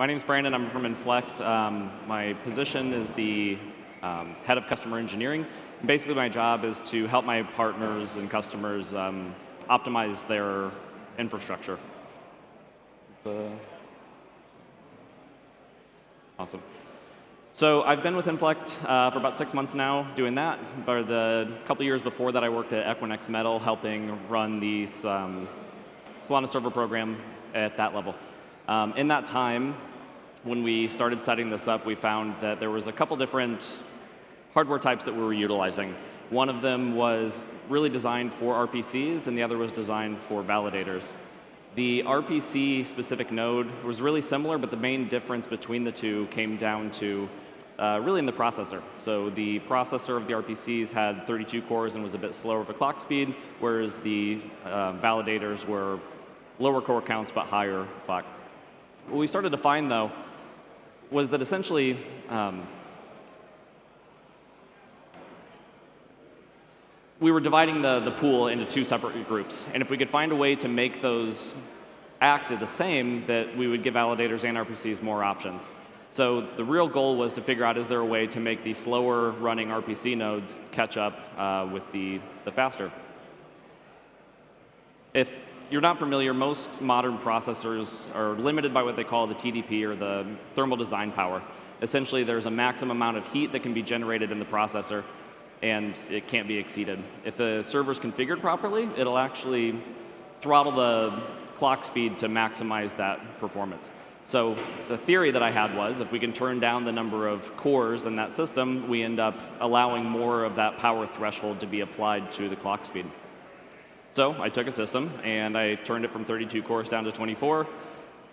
My name is Brandon. I'm from Inflect. My position is the head of customer engineering. And basically, my job is to help my partners and customers optimize their infrastructure. Awesome. So I've been with Inflect for about 6 months now doing that. But the couple years before that, I worked at Equinix Metal helping run the Solana server program at that level. In that time, when we started setting this up, we found that there was a couple different hardware types that we were utilizing. One of them was really designed for RPCs, and the other was designed for validators. The RPC-specific node was really similar, but the main difference between the two came down to really in the processor. So the processor of the RPCs had 32 cores and was a bit slower of a clock speed, whereas the validators were lower core counts but higher clock. What we started to find, though, was that essentially we were dividing the pool into two separate groups. And if we could find a way to make those act the same, that we would give validators and RPCs more options. So the real goal was to figure out, is there a way to make the slower running RPC nodes catch up with the faster? If you're not familiar, most modern processors are limited by what they call the TDP, or the thermal design power. Essentially, there's a maximum amount of heat that can be generated in the processor, and it can't be exceeded. If the server's configured properly, it'll actually throttle the clock speed to maximize that performance. So the theory that I had was, if we can turn down the number of cores in that system, we end up allowing more of that power threshold to be applied to the clock speed. So I took a system, and I turned it from 32 cores down to 24,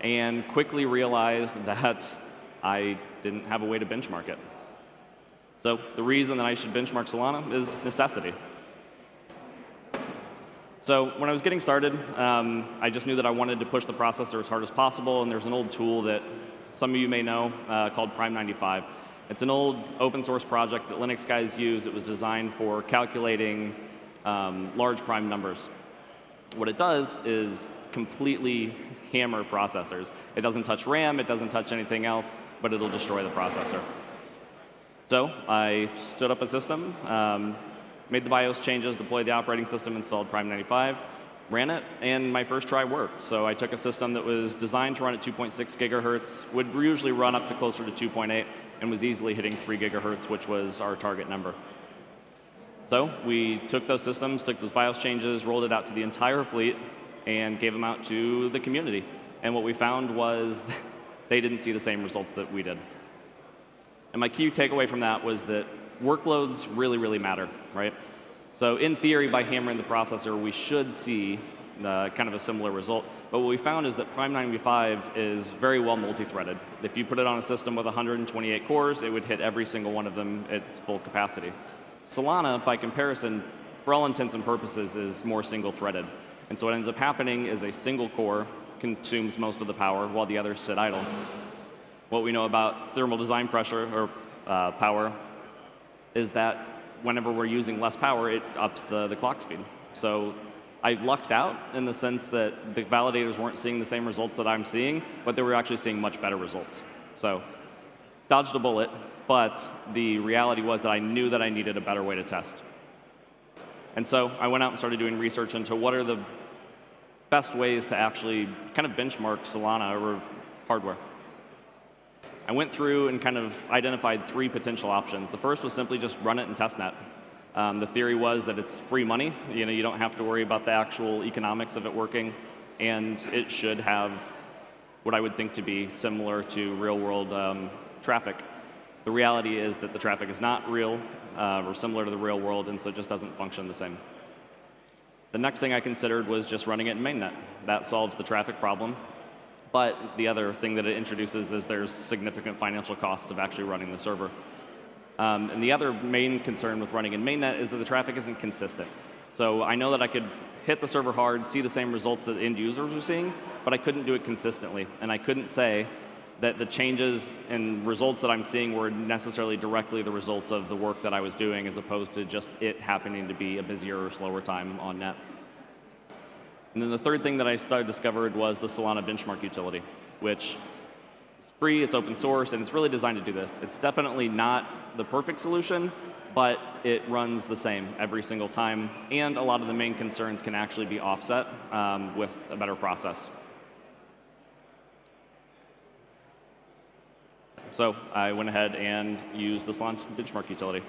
and quickly realized that I didn't have a way to benchmark it. So the reason that I should benchmark Solana is necessity. So when I was getting started, I just knew that I wanted to push the processor as hard as possible, and there's an old tool that some of you may know called Prime95. It's an old open source project that Linux guys use. It was designed for calculating large prime numbers. What it does is completely hammer processors. It doesn't touch RAM, it doesn't touch anything else, but it'll destroy the processor. So I stood up a system, made the BIOS changes, deployed the operating system, installed Prime95, ran it, and my first try worked. So I took a system that was designed to run at 2.6 gigahertz, would usually run up to closer to 2.8, and was easily hitting 3 gigahertz, which was our target number. So we took those systems, took those BIOS changes, rolled it out to the entire fleet, and gave them out to the community. And what we found was they didn't see the same results that we did. And my key takeaway from that was that workloads really, really matter, right? So in theory, by hammering the processor, we should see kind of a similar result. But what we found is that Prime95 is very well multi-threaded. If you put it on a system with 128 cores, it would hit every single one of them at its full capacity. Solana, by comparison, for all intents and purposes, is more single-threaded. And so what ends up happening is a single core consumes most of the power while the others sit idle. What we know about thermal design pressure, or power, is that whenever we're using less power, it ups the clock speed. So I lucked out in the sense that the validators weren't seeing the same results that I'm seeing, but they were actually seeing much better results. So dodged a bullet, but the reality was that I knew that I needed a better way to test. And so I went out and started doing research into what are the best ways to actually kind of benchmark Solana over hardware. I went through and kind of identified 3 potential options. The first was simply just run it in testnet. The theory was that it's free money. You don't have to worry about the actual economics of it working, and it should have what I would think to be similar to real-world traffic. The reality is that the traffic is not real or similar to the real world, and so it just doesn't function the same. The next thing I considered was just running it in mainnet. That solves the traffic problem. But the other thing that it introduces is there's significant financial costs of actually running the server. And the other main concern with running in mainnet is that the traffic isn't consistent. So I know that I could hit the server hard, see the same results that end users are seeing, but I couldn't do it consistently. And I couldn't say that the changes and results that I'm seeing were necessarily directly the results of the work that I was doing, as opposed to just it happening to be a busier or slower time on net. And then the third thing that I discovered was the Solana benchmark utility, which It's free, it's open source, and it's really designed to do this. It's definitely not the perfect solution, but it runs the same every single time, and a lot of the main concerns can actually be offset with a better process. So I went ahead and used the Solana benchmark utility.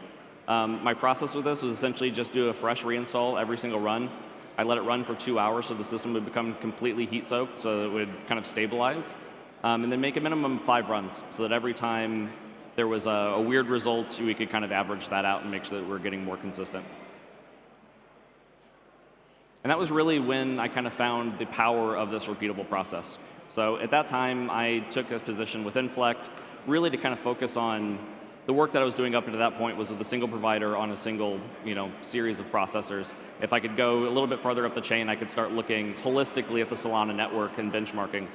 My process with this was essentially just do a fresh reinstall every single run. I let it run for 2 hours so the system would become completely heat-soaked, so it would kind of stabilize. And then make a minimum of 5 runs, so that every time there was a weird result, we could kind of average that out and make sure that we're getting more consistent. And that was really when I kind of found the power of this repeatable process. So at that time, I took a position with Inflect, really to kind of focus on the work that I was doing up until that point was with a single provider on a single series of processors. If I could go a little bit farther up the chain, I could start looking holistically at the Solana network and benchmarking.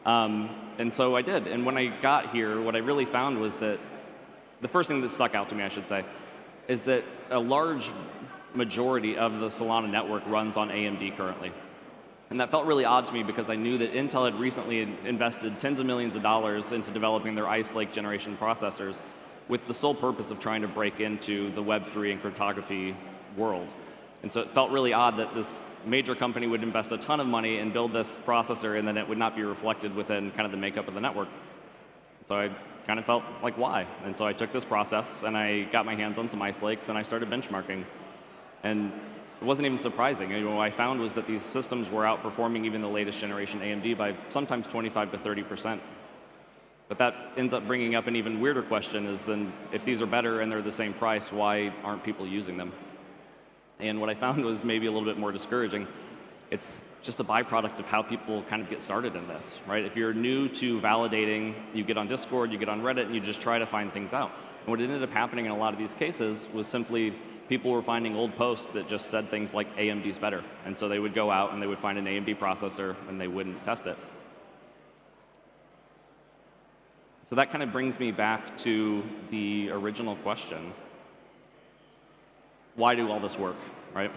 And so I did. And when I got here, what I really found was that the first thing that stuck out to me, I should say, is that a large majority of the Solana network runs on AMD currently. And that felt really odd to me because I knew that Intel had recently invested tens of millions of dollars into developing their Ice Lake generation processors with the sole purpose of trying to break into the Web3 and cryptography world. And so it felt really odd that this major company would invest a ton of money and build this processor, and then it would not be reflected within kind of the makeup of the network. So I kind of felt like, why? And so I took this process, and I got my hands on some Ice Lakes, and I started benchmarking. And it wasn't even surprising. What I found was that these systems were outperforming even the latest generation AMD by sometimes 25 to 30%. But that ends up bringing up an even weirder question is then, if these are better and they're the same price, why aren't people using them? And what I found was maybe a little bit more discouraging. It's just a byproduct of how people kind of get started in this, right? If you're new to validating, you get on Discord, you get on Reddit, and you just try to find things out. And what ended up happening in a lot of these cases was simply people were finding old posts that just said things like AMD's better. And so they would go out and they would find an AMD processor and they wouldn't test it. So that kind of brings me back to the original question. Why do all this work, right?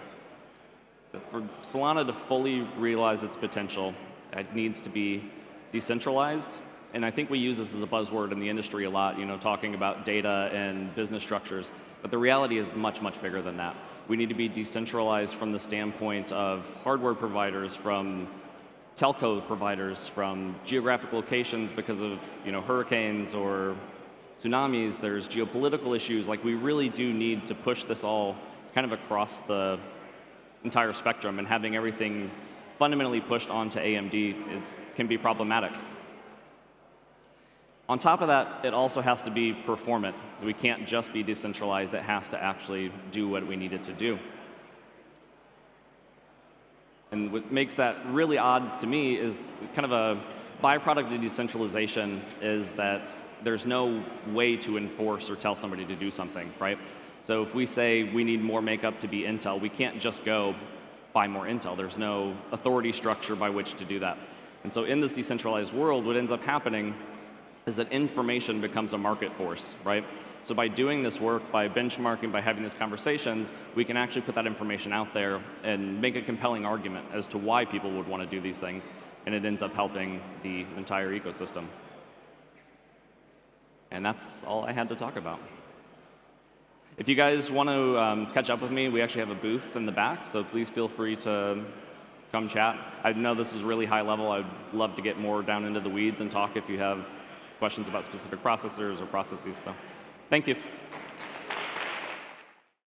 For Solana to fully realize its potential, it needs to be decentralized. And I think we use this as a buzzword in the industry a lot, talking about data and business structures. But the reality is much, much bigger than that. We need to be decentralized from the standpoint of hardware providers, from telco providers, from geographic locations because of hurricanes or tsunamis. There's geopolitical issues. Like, we really do need to push this all kind of across the entire spectrum, and having everything fundamentally pushed onto AMD can be problematic. On top of that, it also has to be performant. We can't just be decentralized. It has to actually do what we need it to do. And what makes that really odd to me is kind of a byproduct of decentralization is that there's no way to enforce or tell somebody to do something, right? So if we say we need more makeup to be Intel, we can't just go buy more Intel. There's no authority structure by which to do that. And so in this decentralized world, what ends up happening is that information becomes a market force, right? So by doing this work, by benchmarking, by having these conversations, we can actually put that information out there and make a compelling argument as to why people would want to do these things, and it ends up helping the entire ecosystem. And that's all I had to talk about. If you guys want to catch up with me, we actually have a booth in the back, so please feel free to come chat. I know this is really high level. I'd love to get more down into the weeds and talk if you have questions about specific processors or processes. So, thank you.